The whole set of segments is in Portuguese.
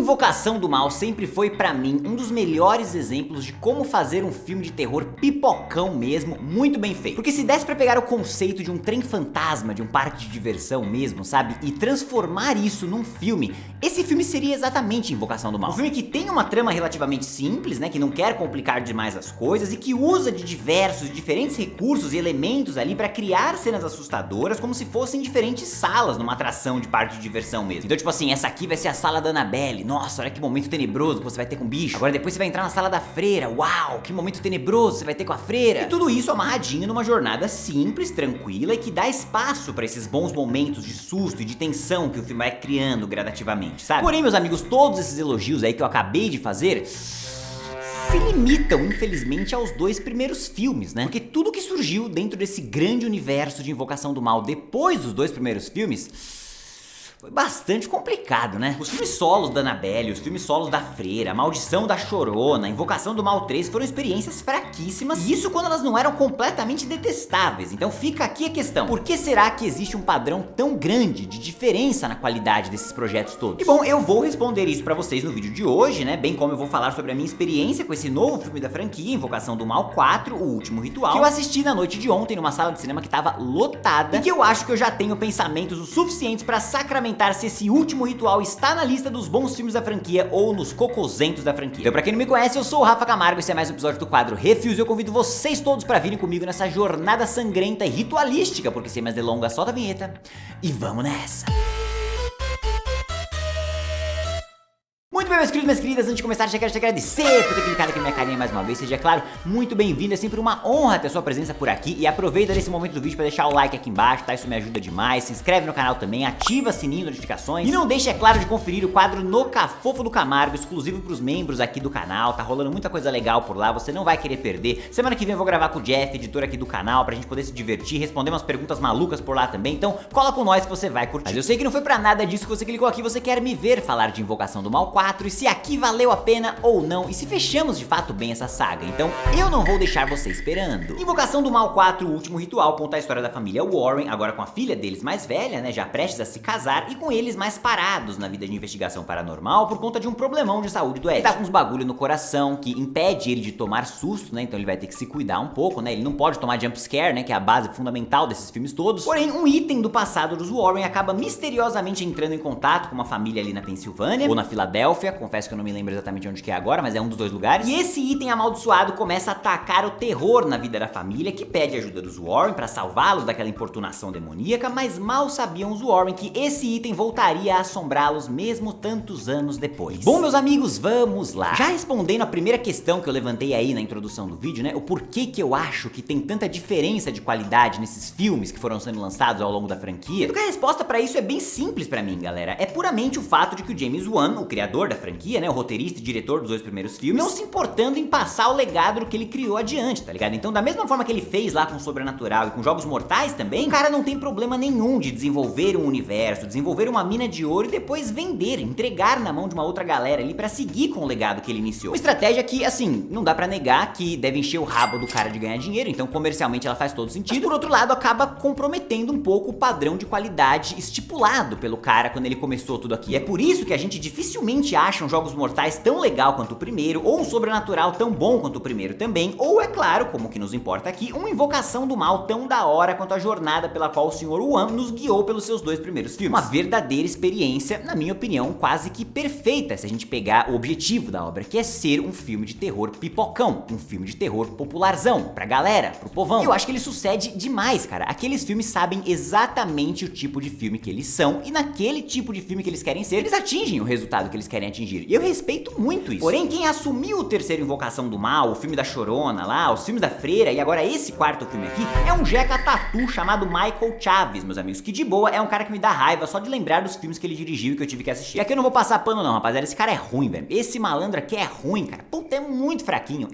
Invocação do Mal sempre foi pra mim um dos melhores exemplos de como fazer um filme de terror pipocão mesmo, muito bem feito. Porque se desse pra pegar o conceito de um trem fantasma, de um parque de diversão mesmo, sabe? E transformar isso num filme, esse filme seria exatamente Invocação do Mal. Um filme que tem uma trama relativamente simples, né? Que não quer complicar demais as coisas e que usa de diversos, diferentes recursos e elementos ali pra criar cenas assustadoras como se fossem diferentes salas numa atração de parque de diversão mesmo. Então tipo assim, essa aqui vai ser a sala da Annabelle. Nossa, olha que momento tenebroso que você vai ter com o bicho. Agora depois você vai entrar na sala da freira. Uau, que momento tenebroso você vai ter com a freira. E tudo isso amarradinho numa jornada simples, tranquila e que dá espaço pra esses bons momentos de susto e de tensão que o filme vai criando gradativamente, sabe? Porém, meus amigos, todos esses elogios aí que eu acabei de fazer se limitam, infelizmente, aos dois primeiros filmes, né? Porque tudo que surgiu dentro desse grande universo de Invocação do Mal depois dos dois primeiros filmes foi bastante complicado, né? Os filmes solos da Annabelle, os filmes solos da Freira, a Maldição da Chorona, a Invocação do Mal 3 foram experiências fraquíssimas, e isso quando elas não eram completamente detestáveis. Então fica aqui a questão, por que será que existe um padrão tão grande de diferença na qualidade desses projetos todos? E bom, eu vou responder isso pra vocês no vídeo de hoje, né? Bem como eu vou falar sobre a minha experiência com esse novo filme da franquia, Invocação do Mal 4, O Último Ritual, que eu assisti na noite de ontem numa sala de cinema que tava lotada, e que eu acho que eu já tenho pensamentos o suficientes pra sacramentar se esse último ritual está na lista dos bons filmes da franquia ou nos cocosentos da franquia. Então pra quem não me conhece, eu sou o Rafa Camargo e esse é mais um episódio do quadro Refils e eu convido vocês todos pra virem comigo nessa jornada sangrenta e ritualística, porque sem mais delongas, solta a vinheta e vamos nessa! Muito bem, meus queridos e minhas queridas, antes de começar, já quero te agradecer por ter clicado aqui na minha carinha mais uma vez. Seja, claro, muito bem-vindo, é sempre uma honra ter sua presença por aqui. E aproveita nesse momento do vídeo para deixar o like aqui embaixo, tá? Isso me ajuda demais. Se inscreve no canal também, ativa sininho de notificações. E não deixe, é claro, de conferir o quadro No Cafofo do Camargo, exclusivo pros membros aqui do canal. Tá rolando muita coisa legal por lá, você não vai querer perder. Semana que vem eu vou gravar com o Jeff, editor aqui do canal, pra gente poder se divertir, responder umas perguntas malucas por lá também. Então, cola com nós que você vai curtir. Mas eu sei que não foi pra nada disso que você clicou aqui, você quer me ver falar de Invocação do Mal 4 e se aqui valeu a pena ou não, e se fechamos de fato bem essa saga. Então eu não vou deixar você esperando. Invocação do Mal 4, O Último Ritual, conta a história da família Warren, agora com a filha deles mais velha, né, já prestes a se casar, e com eles mais parados na vida de investigação paranormal por conta de um problemão de saúde do Ed. Ele tá com uns bagulho no coração que impede ele de tomar susto, né, então ele vai ter que se cuidar um pouco, né, ele não pode tomar jump scare, né, que é a base fundamental desses filmes todos. Porém, um item do passado dos Warren acaba misteriosamente entrando em contato com uma família ali na Pensilvânia, ou na Filadélfia, confesso que eu não me lembro exatamente onde que é agora, mas é um dos dois lugares. E esse item amaldiçoado começa a atacar o terror na vida da família, que pede ajuda dos Warren pra salvá-los daquela importunação demoníaca, mas mal sabiam os Warren que esse item voltaria a assombrá-los mesmo tantos anos depois. Bom, meus amigos, vamos lá. Já respondendo a primeira questão que eu levantei aí na introdução do vídeo, né, o porquê que eu acho que tem tanta diferença de qualidade nesses filmes que foram sendo lançados ao longo da franquia, porque a resposta pra isso é bem simples pra mim, galera. É puramente o fato de que o James Wan, o criador da franquia, né, o roteirista e diretor dos dois primeiros filmes, não se importando em passar o legado do que ele criou adiante, tá ligado? Então, da mesma forma que ele fez lá com o Sobrenatural e com Jogos Mortais também, o cara não tem problema nenhum de desenvolver um universo, desenvolver uma mina de ouro e depois vender, entregar na mão de uma outra galera ali pra seguir com o legado que ele iniciou. Uma estratégia que, assim, não dá pra negar que deve encher o rabo do cara de ganhar dinheiro, então comercialmente ela faz todo sentido. Mas, por outro lado, acaba comprometendo um pouco o padrão de qualidade estipulado pelo cara quando ele começou tudo aqui. E é por isso que a gente dificilmente acha um Jogos Mortais tão legal quanto o primeiro, ou um Sobrenatural tão bom quanto o primeiro também, ou é claro, como que nos importa aqui, uma Invocação do Mal tão da hora quanto a jornada pela qual o Sr. Wan nos guiou pelos seus dois primeiros filmes. Uma verdadeira experiência, na minha opinião, quase que perfeita se a gente pegar o objetivo da obra, que é ser um filme de terror pipocão, um filme de terror popularzão, pra galera, pro povão. E eu acho que ele sucede demais, cara. Aqueles filmes sabem exatamente o tipo de filme que eles são, e naquele tipo de filme que eles querem ser, eles atingem o resultado que eles querem atingir. E eu respeito muito isso. Porém, quem assumiu o terceiro Invocação do Mal, o filme da Chorona lá, os filmes da Freira e agora esse quarto filme aqui, é um jeca tatu chamado Michael Chaves, meus amigos, que de boa é um cara que me dá raiva só de lembrar dos filmes que ele dirigiu e que eu tive que assistir. E aqui eu não vou passar pano não, rapaziada, esse cara é ruim, velho. Esse malandro aqui é ruim, cara. Puta, é muito fraquinho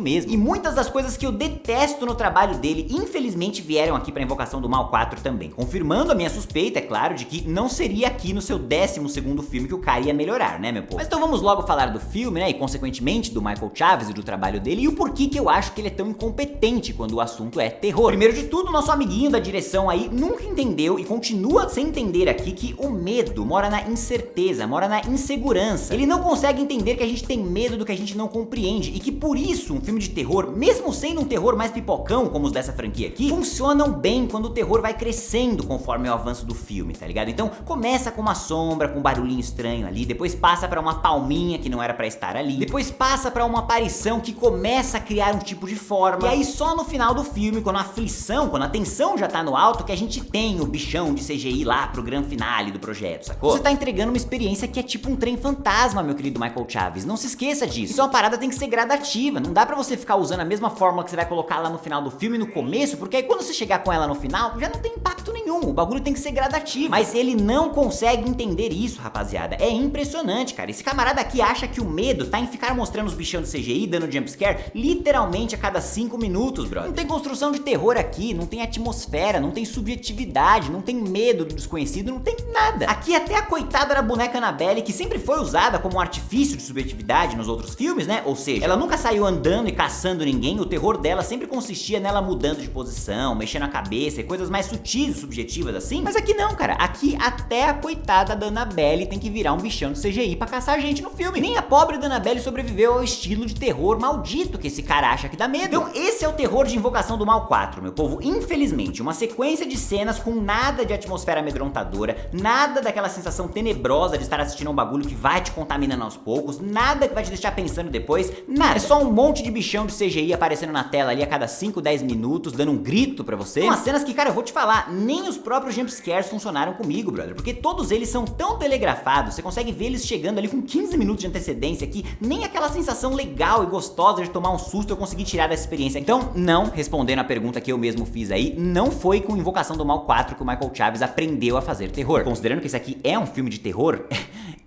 mesmo. E muitas das coisas que eu detesto no trabalho dele, infelizmente vieram aqui pra Invocação do Mal 4 também, confirmando a minha suspeita, é claro, de que não seria aqui no seu 12º filme que o cara ia melhorar. melhorar, né, meu povo? Mas então vamos logo falar do filme, né, e consequentemente do Michael Chaves e do trabalho dele, e o porquê que eu acho que ele é tão incompetente quando o assunto é terror. Primeiro de tudo, nosso amiguinho da direção aí nunca entendeu e continua sem entender aqui que o medo mora na incerteza, mora na insegurança. Ele não consegue entender que a gente tem medo do que a gente não compreende e que por isso um filme de terror, mesmo sendo um terror mais pipocão como os dessa franquia aqui, funcionam bem quando o terror vai crescendo conforme o avanço do filme, tá ligado? Então começa com uma sombra, com um barulhinho estranho ali, depois passa pra uma palminha que não era pra estar ali, depois passa pra uma aparição que começa a criar um tipo de forma, e aí só no final do filme, quando a aflição, quando a tensão já tá no alto, que a gente tem o bichão de CGI lá pro grande finale do projeto, sacou? Você tá entregando uma experiência que é tipo um trem fantasma, meu querido Michael Chaves, não se esqueça disso. Então a parada tem que ser gradativa, não dá pra você ficar usando a mesma fórmula que você vai colocar lá no final do filme no começo, porque aí quando você chegar com ela no final, já não tem impacto nenhum, o bagulho tem que ser gradativo. Mas ele não consegue entender isso, rapaziada, é impressionante, cara. Esse camarada aqui acha que o medo tá em ficar mostrando os bichão de CGI, dando jumpscare, literalmente a cada 5 minutos, brother. Não tem construção de terror aqui, não tem atmosfera, não tem subjetividade, não tem medo do desconhecido, não tem nada. Aqui até a coitada da boneca Annabelle, que sempre foi usada como um artifício de subjetividade nos outros filmes, né? Ou seja, ela nunca saiu andando e caçando ninguém, o terror dela sempre consistia nela mudando de posição, mexendo a cabeça e coisas mais sutis e subjetivas assim. Mas aqui não, cara. Aqui até a coitada da Annabelle tem que virar um bichão de CGI pra caçar gente no filme. Nem a pobre da Annabelle sobreviveu ao estilo de terror maldito que esse cara acha que dá medo. Então esse é o terror de Invocação do Mal 4, meu povo. Infelizmente, uma sequência de cenas com nada de atmosfera amedrontadora, nada daquela sensação tenebrosa de estar assistindo um bagulho que vai te contaminando aos poucos, nada que vai te deixar pensando depois, nada. É só um monte de bichão de CGI aparecendo na tela ali a cada 5, 10 minutos, dando um grito pra você. Umas cenas que, cara, eu vou te falar, nem os próprios jumpscares funcionaram comigo, brother, porque todos eles são tão telegrafados, você consegue ver eles chegando ali com 15 minutos de antecedência que nem aquela sensação legal e gostosa de tomar um susto eu consegui tirar dessa experiência. Então, não, respondendo a pergunta que eu mesmo fiz aí, não foi com Invocação do Mal 4 que o Michael Chaves aprendeu a fazer terror. Considerando que esse aqui é um filme de terror,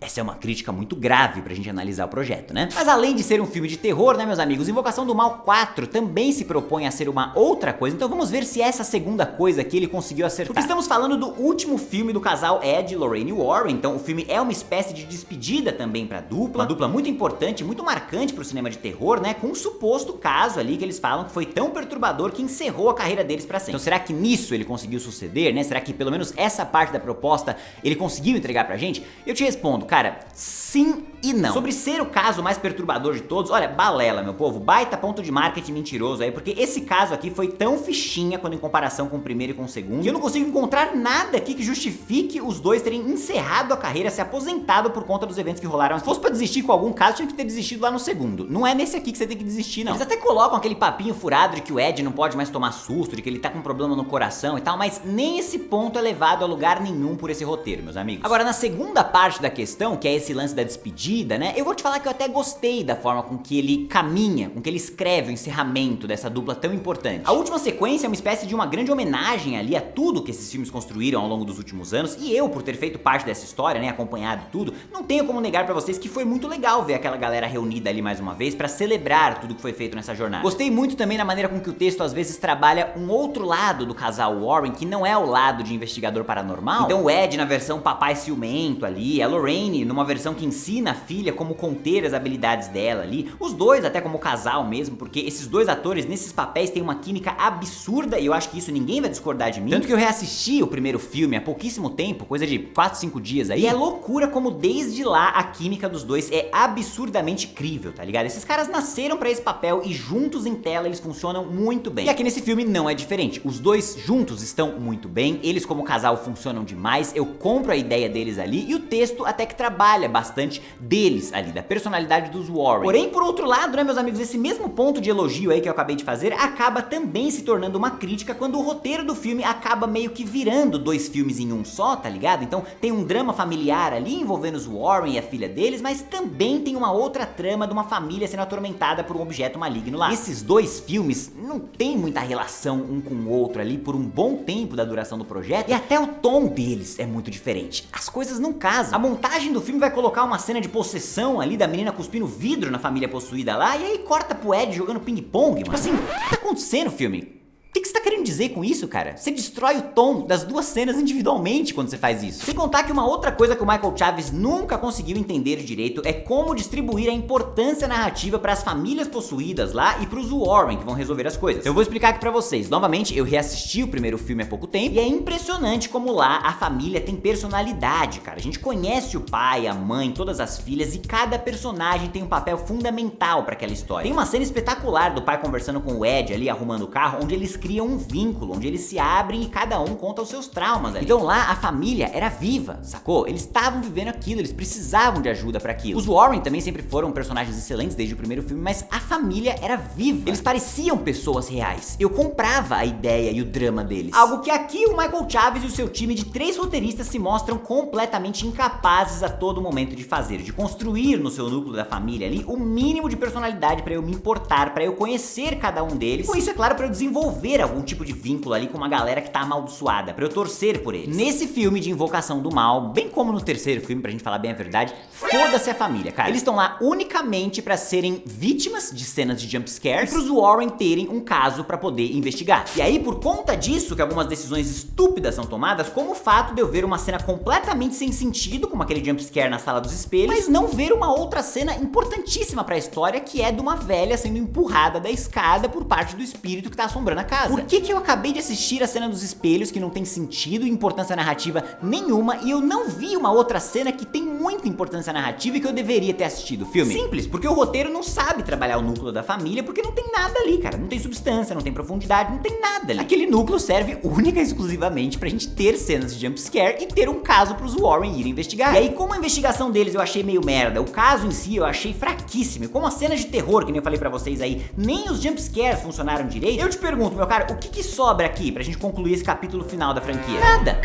essa é uma crítica muito grave pra gente analisar o projeto, né? Mas além de ser um filme de terror, né, meus amigos, Invocação do Mal 4 também se propõe a ser uma outra coisa, então vamos ver se essa segunda coisa aqui ele conseguiu acertar. Porque estamos falando do último filme do casal Ed e Lorraine Warren, então o filme é uma espécie de despedida também pra dupla, uma dupla muito importante, muito marcante pro cinema de terror, né, com um suposto caso ali que eles falam que foi tão perturbador que encerrou a carreira deles pra sempre. Então será que nisso ele conseguiu suceder, né? Será que pelo menos essa parte da proposta ele conseguiu entregar pra gente? Eu te respondo, cara, sim e não. Sobre ser o caso mais perturbador de todos, olha, balela, meu povo, baita ponto de marketing mentiroso aí, porque esse caso aqui foi tão fichinha quando em comparação com o primeiro e com o segundo, que eu não consigo encontrar nada aqui que justifique os dois terem encerrado a carreira, se aposentado por conta dos eventos que rolaram. Se fosse pra desistir com algum caso, tinha que ter desistido lá no segundo. Não é nesse aqui que você tem que desistir, não. Eles até colocam aquele papinho furado de que o Ed não pode mais tomar susto, de que ele tá com um problema no coração e tal, mas nem esse ponto é levado a lugar nenhum por esse roteiro, meus amigos. Agora, na segunda parte da questão, que é esse lance da despedida, né, eu vou te falar que eu até gostei da forma com que ele caminha, com que ele escreve o encerramento dessa dupla tão importante. A última sequência é uma espécie de uma grande homenagem ali a tudo que esses filmes construíram ao longo dos últimos anos, e eu, por ter feito parte dessa história, né, acompanhado tudo, não tenho como negar pra vocês que foi muito legal ver aquela galera reunida ali mais uma vez pra celebrar tudo que foi feito nessa jornada. Gostei muito também da maneira com que o texto às vezes trabalha um outro lado do casal Warren, que não é o lado de investigador paranormal. Então o Ed na versão papai ciumento ali, a Lorraine numa versão que ensina a filha como conter as habilidades dela ali, os dois até como casal mesmo, porque esses dois atores nesses papéis têm uma química absurda e eu acho que isso ninguém vai discordar de mim. Tanto que eu reassisti o primeiro filme há pouquíssimo tempo, coisa de 4, 5 dias aí, e é loucura como desde lá a química dos dois é absurdamente crível, tá ligado? Esses caras nasceram pra esse papel e juntos em tela eles funcionam muito bem. E aqui nesse filme não é diferente, os dois juntos estão muito bem, eles como casal funcionam demais, eu compro a ideia deles ali e o texto até que trabalha bastante deles ali, da personalidade dos Warren. Porém, por outro lado, né, meus amigos, esse mesmo ponto de elogio aí que eu acabei de fazer acaba também se tornando uma crítica quando o roteiro do filme acaba meio que virando dois filmes em um só, tá ligado? Então tem um drama familiar ali envolvendo os Warren e a filha deles, mas também tem uma outra trama de uma família sendo atormentada por um objeto maligno lá. Esses dois filmes não tem muita relação um com o outro ali por um bom tempo da duração do projeto, e até o tom deles é muito diferente. As coisas não casam. A montagem do filme vai colocar uma cena de possessão ali da menina cuspindo vidro na família possuída lá, e aí corta pro Ed jogando ping-pong, tipo assim, o que tá acontecendo, filme? O que você tá querendo dizer com isso, cara? Você destrói o tom das duas cenas individualmente quando você faz isso. Sem contar que uma outra coisa que o Michael Chaves nunca conseguiu entender direito é como distribuir a importância narrativa para as famílias possuídas lá e pros Warren que vão resolver as coisas. Eu vou explicar aqui pra vocês. Novamente, eu reassisti o primeiro filme há pouco tempo e é impressionante como lá a família tem personalidade, cara. A gente conhece o pai, a mãe, todas as filhas e cada personagem tem um papel fundamental para aquela história. Tem uma cena espetacular do pai conversando com o Ed ali, arrumando o carro, onde eles criam um vínculo, onde eles se abrem e cada um conta os seus traumas ali. Então lá a família era viva, sacou? Eles estavam vivendo aquilo, eles precisavam de ajuda pra aquilo. Os Warren também sempre foram personagens excelentes desde o primeiro filme, mas a família era viva. Eles pareciam pessoas reais. Eu comprava a ideia e o drama deles. Algo que aqui o Michael Chaves e o seu time de 3 roteiristas se mostram completamente incapazes a todo momento de fazer, de construir no seu núcleo da família ali o mínimo de personalidade pra eu me importar, pra eu conhecer cada um deles. Com isso, é claro, pra eu desenvolver algum tipo de vínculo ali com uma galera que tá amaldiçoada, pra eu torcer por eles. Nesse filme de Invocação do Mal, bem como no terceiro filme, pra gente falar bem a verdade, foda-se a família, cara. Eles estão lá unicamente pra serem vítimas de cenas de jumpscares e pros Warren terem um caso pra poder investigar. E aí, por conta disso, que algumas decisões estúpidas são tomadas, como o fato de eu ver uma cena completamente sem sentido, como aquele jumpscare na sala dos espelhos, mas não ver uma outra cena importantíssima pra história, que é de uma velha sendo empurrada da escada por parte do espírito que tá assombrando a casa. Por que eu acabei de assistir a cena dos espelhos, que não tem sentido e importância narrativa nenhuma, e eu não vi uma outra cena que tem muita importância narrativa e que eu deveria ter assistido o filme? Simples, porque o roteiro não sabe trabalhar o núcleo da família, porque não tem nada ali, cara. Não tem substância, não tem profundidade, não tem nada ali. Aquele núcleo serve única e exclusivamente pra gente ter cenas de jumpscare e ter um caso pros Warren irem investigar. E aí, como a investigação deles eu achei meio merda, o caso em si eu achei fraquíssimo, e como as cenas de terror, que nem eu falei pra vocês aí, nem os jumpscares funcionaram direito, eu te pergunto, meu cara, o que sobra aqui pra gente concluir esse capítulo final da franquia? Nada!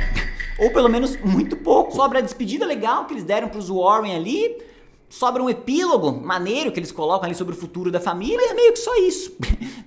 Ou pelo menos muito pouco. Sobra a despedida legal que eles deram pros Warren ali, sobra um epílogo maneiro que eles colocam ali sobre o futuro da família, mas meio que só isso.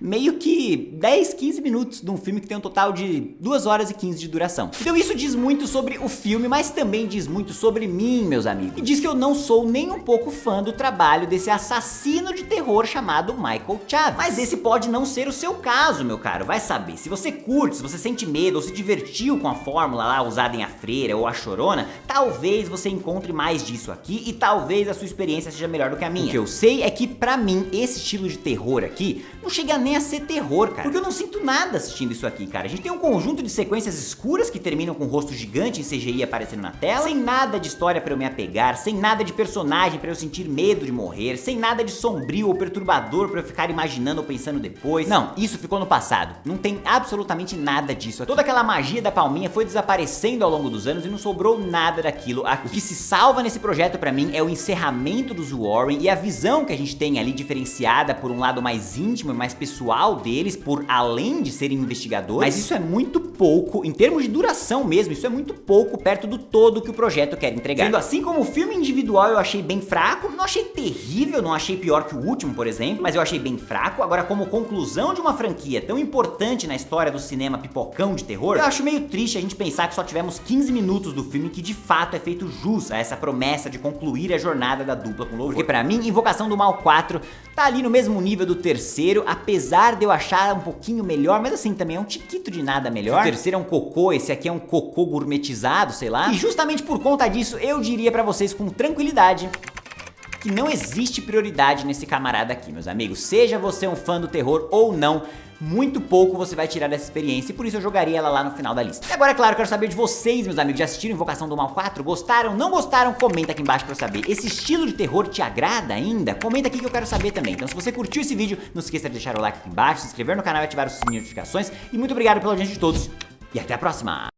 Meio que 10, 15 minutos de um filme que tem um total de 2 horas e 15 de duração. Então isso diz muito sobre o filme, mas também diz muito sobre mim, meus amigos. E diz que eu não sou nem um pouco fã do trabalho desse assassino de terror chamado Michael Chaves. Mas esse pode não ser o seu caso, meu caro. Vai saber. Se você curte, se você sente medo ou se divertiu com a fórmula lá usada em A Freira ou A Chorona, talvez você encontre mais disso aqui e talvez a sua experiência seja melhor do que a minha. O que eu sei é que pra mim esse estilo de terror aqui não chega nem a ser terror, cara, porque eu não sinto nada assistindo isso aqui, cara. A gente tem um conjunto de sequências escuras que terminam com um rosto gigante em CGI aparecendo na tela, sem nada de história pra eu me apegar, sem nada de personagem pra eu sentir medo de morrer, sem nada de sombrio ou perturbador pra eu ficar imaginando ou pensando depois. Não, isso ficou no passado. Não tem absolutamente nada disso aqui. Toda aquela magia da palminha foi desaparecendo ao longo dos anos e não sobrou nada daquilo aqui. O que se salva nesse projeto pra mim é o encerramento dos Warren e a visão que a gente tem ali diferenciada por um lado mais íntimo e mais pessoal deles, por além de serem investigadores, mas isso é muito pouco, em termos de duração mesmo, isso é muito pouco perto do todo que o projeto quer entregar. Sendo assim, como o filme individual eu achei bem fraco, não achei terrível, não achei pior que o último, por exemplo, mas eu achei bem fraco. Agora, como conclusão de uma franquia tão importante na história do cinema pipocão de terror, eu acho meio triste a gente pensar que só tivemos 15 minutos do filme que de fato é feito jus a essa promessa de concluir a jornada da dupla com louvor. Porque pra mim, Invocação do Mal 4 tá ali no mesmo nível do terceiro, apesar de eu achar um pouquinho melhor, mas assim, também é um tiquito de nada melhor. O terceiro é um cocô, esse aqui é um cocô gourmetizado, sei lá. E justamente por conta disso, eu diria pra vocês com tranquilidade que não existe prioridade nesse camarada aqui, meus amigos. Seja você um fã do terror ou não, muito pouco você vai tirar dessa experiência, e por isso eu jogaria ela lá no final da lista. E agora, é claro, eu quero saber de vocês, meus amigos. Já assistiram Invocação do Mal 4? Gostaram? Não gostaram? Comenta aqui embaixo pra eu saber. Esse estilo de terror te agrada ainda? Comenta aqui que eu quero saber também. Então, se você curtiu esse vídeo, não se esqueça de deixar o like aqui embaixo, se inscrever no canal e ativar o sininho de notificações. E muito obrigado pela audiência de todos, e até a próxima!